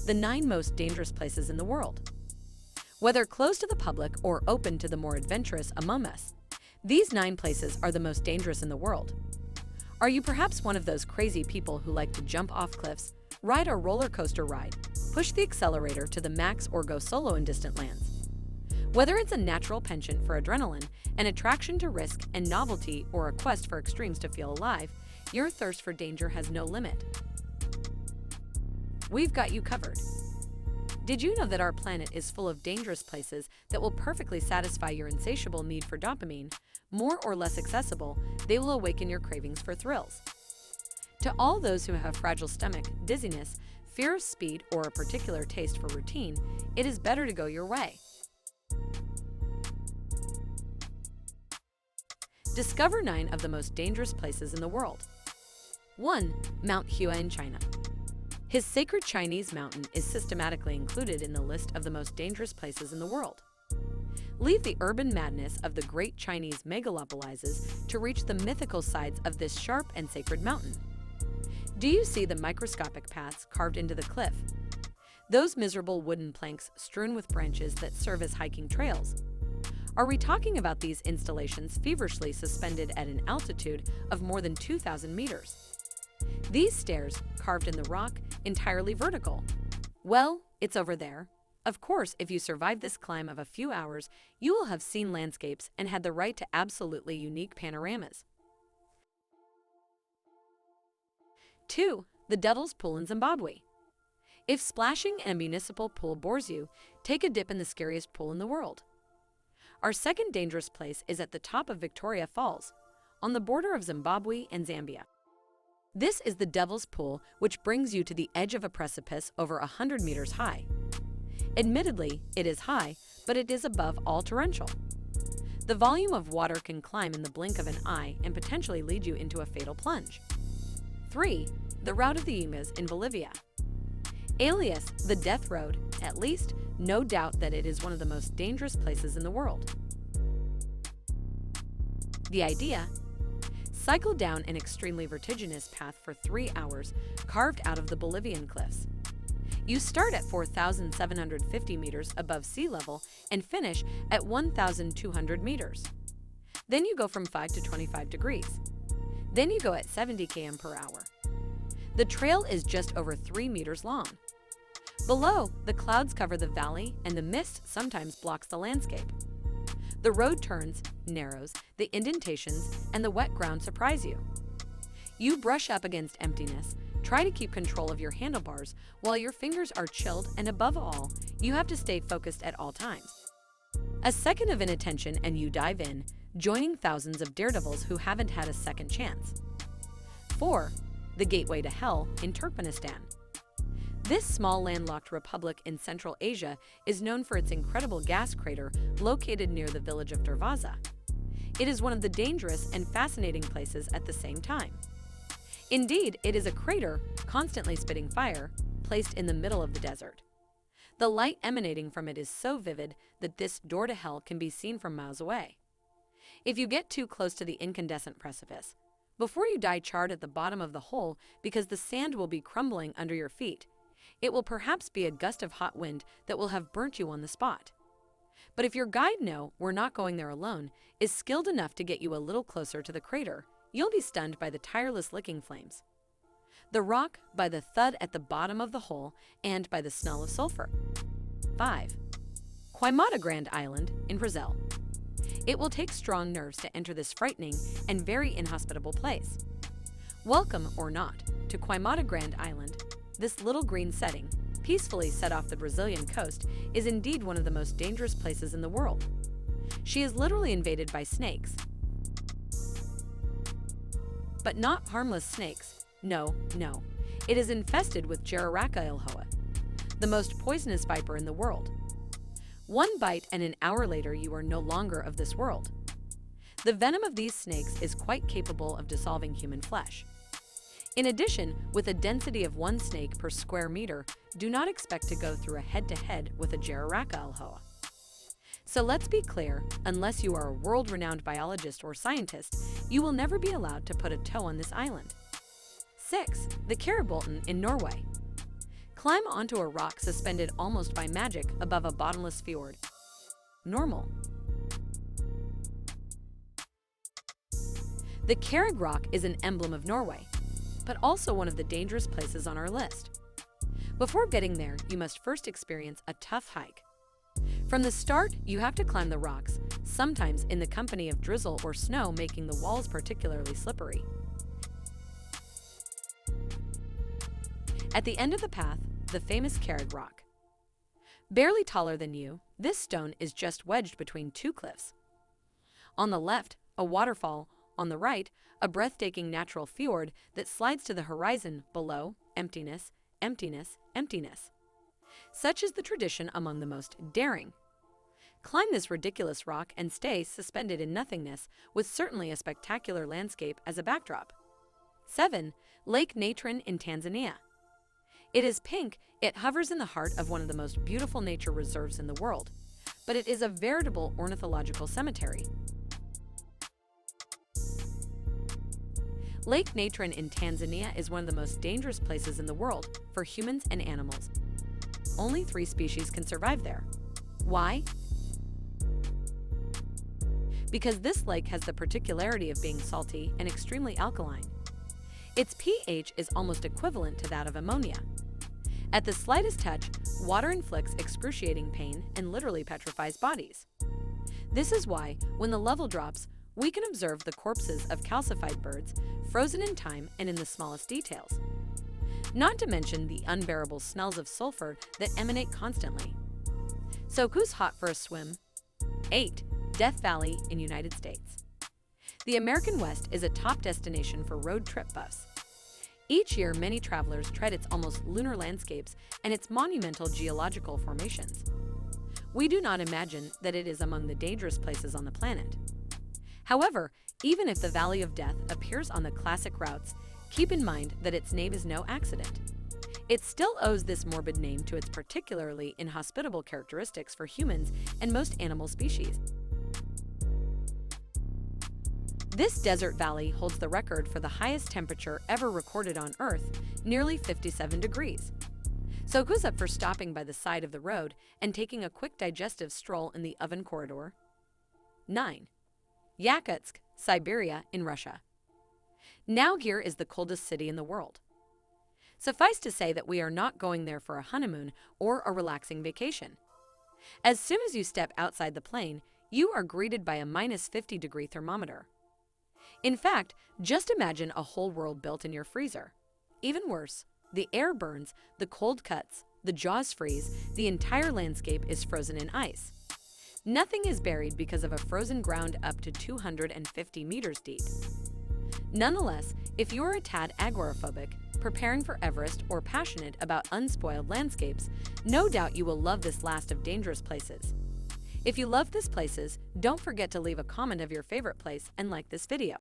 the 9 most dangerous places in the world. Whether closed to the public or open to the more adventurous among us, these 9 places are the most dangerous in the world. Are you perhaps one of those crazy people who like to jump off cliffs, ride a roller coaster ride, push the accelerator to the max, or go solo in distant lands? Whether it's a natural penchant for adrenaline, an attraction to risk and novelty, or a quest for extremes to feel alive, your thirst for danger has no limit. We've got you covered. Did you know that our planet is full of dangerous places that will perfectly satisfy your insatiable need for dopamine? More or less accessible, they will awaken your cravings for thrills. To all those who have a fragile stomach, dizziness, fear of speed, or a particular taste for routine, it is better to go your way. Discover 9 of the most dangerous places in the world. 1. Mount Hua in China. His sacred Chinese mountain is systematically included in the list of the most dangerous places in the world. Leave the urban madness of the great Chinese megalopolises to reach the mythical sides of this sharp and sacred mountain. Do you see the microscopic paths carved into the cliff? Those miserable wooden planks strewn with branches that serve as hiking trails. Are we talking about these installations feverishly suspended at an altitude of more than 2,000 meters? These stairs, carved in the rock, entirely vertical. Well, it's over there. Of course, if you survive this climb of a few hours, you will have seen landscapes and had the right to absolutely unique panoramas. 2. The Devil's Pool in Zimbabwe. If splashing in a municipal pool bores you, take a dip in the scariest pool in the world. Our second dangerous place is at the top of Victoria Falls, on the border of Zimbabwe and Zambia. This is the Devil's Pool, which brings you to the edge of a precipice over 100 meters high. Admittedly, it is high, but it is above all torrential. The volume of water can climb in the blink of an eye and potentially lead you into a fatal plunge. 3. The Route of the Umas in Bolivia. Alias the Death Road, at least, no doubt that it is one of the most dangerous places in the world. The idea? Cycle down an extremely vertiginous path for 3 hours, carved out of the Bolivian cliffs. You start at 4,750 meters above sea level and finish at 1,200 meters. Then you go from 5 to 25 degrees. Then you go at 70 km per hour. The trail is just over 3 meters long. Below, the clouds cover the valley and the mist sometimes blocks the landscape. The road turns, narrows, the indentations, and the wet ground surprise you. You brush up against emptiness, try to keep control of your handlebars while your fingers are chilled, and above all, you have to stay focused at all times. A second of inattention and you dive in, joining thousands of daredevils who haven't had a second chance. 4. The Gateway to Hell in Turkmenistan. This small landlocked republic in Central Asia is known for its incredible gas crater located near the village of Darvaza. It is one of the dangerous and fascinating places at the same time. Indeed, it is a crater, constantly spitting fire, placed in the middle of the desert. The light emanating from it is so vivid that this door to hell can be seen from miles away. If you get too close to the incandescent precipice, before you die charred at the bottom of the hole because the sand will be crumbling under your feet, it will perhaps be a gust of hot wind that will have burnt you on the spot. But if your guide, no, we're not going there alone, is skilled enough to get you a little closer to the crater, you'll be stunned by the tireless licking flames. The rock, by the thud at the bottom of the hole, and by the smell of sulfur. 5. Queimada Grande Island in Brazil. It will take strong nerves to enter this frightening and very inhospitable place. Welcome, or not, to Queimada Grande Island. This little green setting, peacefully set off the Brazilian coast, is indeed one of the most dangerous places in the world. She is literally invaded by snakes. But not harmless snakes. No, no. It is infested with Jararaca ilhoa, the most poisonous viper in the world. One bite and an hour later you are no longer of this world. The venom of these snakes is quite capable of dissolving human flesh. In addition, with a density of 1 snake per square meter, do not expect to go through a head-to-head with a Jararaca ilhoa. So let's be clear, unless you are a world-renowned biologist or scientist, you will never be allowed to put a toe on this island. 6. The Karibolten in Norway. Climb onto a rock suspended almost by magic above a bottomless fjord. Normal. The Kerrig Rock is an emblem of Norway, but also one of the dangerous places on our list. Before getting there, you must first experience a tough hike. From the start, you have to climb the rocks, sometimes in the company of drizzle or snow, making the walls particularly slippery. At the end of the path, the famous Kerrig Rock. Barely taller than you, this stone is just wedged between two cliffs. On the left, a waterfall. On the right, a breathtaking natural fjord that slides to the horizon. Below, emptiness, emptiness, emptiness. Such is the tradition among the most daring. Climb this ridiculous rock and stay suspended in nothingness, with certainly a spectacular landscape as a backdrop. 7. Lake Natron in Tanzania. It is pink. It hovers in the heart of one of the most beautiful nature reserves in the world, but it is a veritable ornithological cemetery. Lake Natron in Tanzania is one of the most dangerous places in the world for humans and animals. Only 3 species can survive there. Why? Because this lake has the particularity of being salty and extremely alkaline. Its pH is almost equivalent to that of ammonia. At the slightest touch, water inflicts excruciating pain and literally petrifies bodies. This is why, when the level drops, we can observe the corpses of calcified birds, frozen in time and in the smallest details. Not to mention the unbearable smells of sulfur that emanate constantly. So who's hot for a swim? 8. Death Valley in United States. The American West is a top destination for road trip buffs. Each year, many travelers tread its almost lunar landscapes and its monumental geological formations. We do not imagine that it is among the dangerous places on the planet. However, even if the Valley of Death appears on the classic routes, keep in mind that its name is no accident. It still owes this morbid name to its particularly inhospitable characteristics for humans and most animal species. This desert valley holds the record for the highest temperature ever recorded on Earth, nearly 57 degrees. So who's up for stopping by the side of the road and taking a quick digestive stroll in the oven corridor? 9. Yakutsk, Siberia in Russia. Now here is the coldest city in the world. Suffice to say that we are not going there for a honeymoon or a relaxing vacation. As soon as you step outside the plane, you are greeted by a minus 50-degree thermometer. In fact, just imagine a whole world built in your freezer. Even worse, the air burns, the cold cuts, the jaws freeze, the entire landscape is frozen in ice. Nothing is buried because of a frozen ground up to 250 meters deep. Nonetheless, if you are a tad agoraphobic, preparing for Everest, or passionate about unspoiled landscapes, no doubt you will love this last of dangerous places. If you love these places, don't forget to leave a comment of your favorite place and like this video.